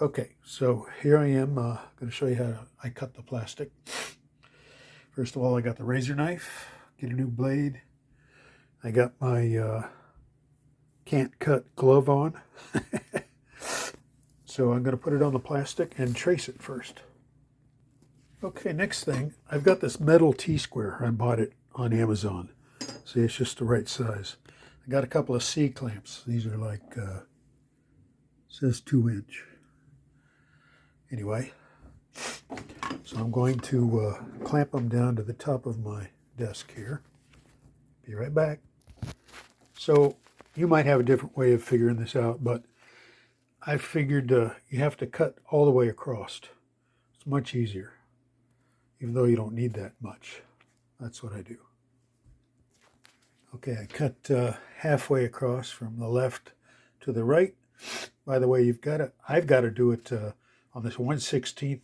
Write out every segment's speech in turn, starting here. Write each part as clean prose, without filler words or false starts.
Okay, so here I am going to show you how I cut the plastic. First of all, I got the razor knife, get a new blade. I got my can't cut glove on. So I'm going to put it on the plastic and trace it first. Okay, next thing, I've got this metal T-square. I bought it on Amazon. See, it's just the right size. I got a couple of C-clamps. These are like, says 2-inch. Anyway, so I'm going to clamp them down to the top of my desk here. Be right back. So you might have a different way of figuring this out, but I figured you have to cut all the way across. It's much easier, even though you don't need that much. That's what I do. Okay, I cut halfway across from the left to the right. By the way, I've got to do it on this 1/16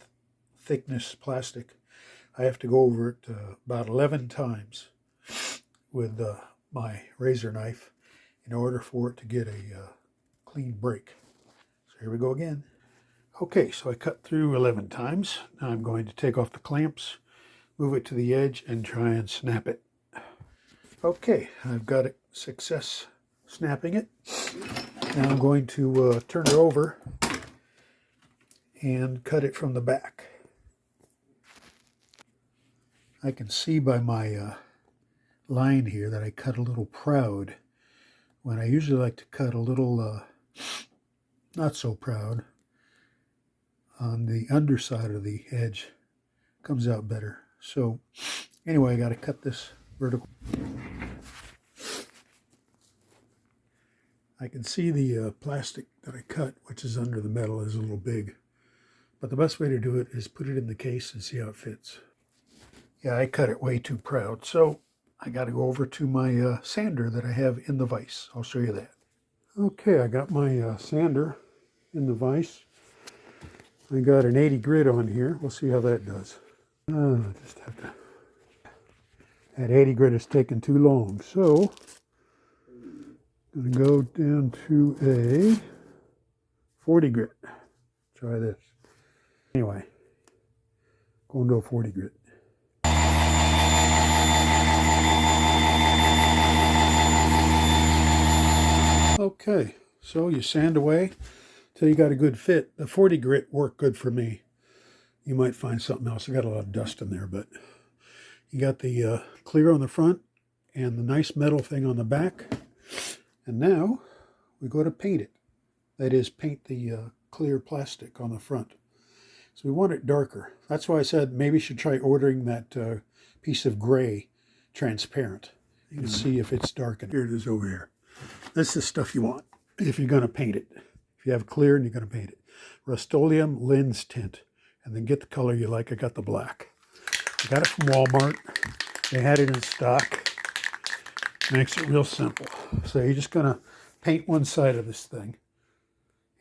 thickness plastic. I have to go over it about 11 times with my razor knife in order for it to get a clean break. So here we go again. Okay, so I cut through 11 times. Now I'm going to take off the clamps, move it to the edge, and try and snap it. Okay, I've got it success snapping it. Now I'm going to turn it over and cut it from the back. I can see by my line here that I cut a little proud, when I usually like to cut a little not so proud. On the underside of the edge comes out better. So anyway, I got to cut this vertical. I can see the plastic that I cut, which is under the metal, is a little big. But the best way to do it is put it in the case and see how it fits. Yeah, I cut it way too proud. So I got to go over to my sander that I have in the vise. I'll show you that. Okay, I got my sander in the vise. I got an 80 grit on here. We'll see how that does. Just have to. That 80 grit is taking too long, so I'm going to go down to a 40 grit. Try this. Anyway, going to a 40 grit. Okay, so you sand away till you got a good fit. The 40 grit worked good for me. You might find something else. I got a lot of dust in there, but you got the clear on the front and the nice metal thing on the back. And now we go to paint it. That is, paint the clear plastic on the front. So we want it darker. That's why I said maybe you should try ordering that piece of gray transparent. You can see if it's darkened. Here it is over here. This is stuff you want if you're going to paint it. If you have clear and you're going to paint it. Rust-Oleum lens tint. And then get the color you like. I got the black. I got it from Walmart. They had it in stock. Makes it real simple. So you're just going to paint one side of this thing.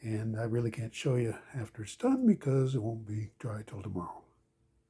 And I really can't show you after it's done because it won't be dry till tomorrow.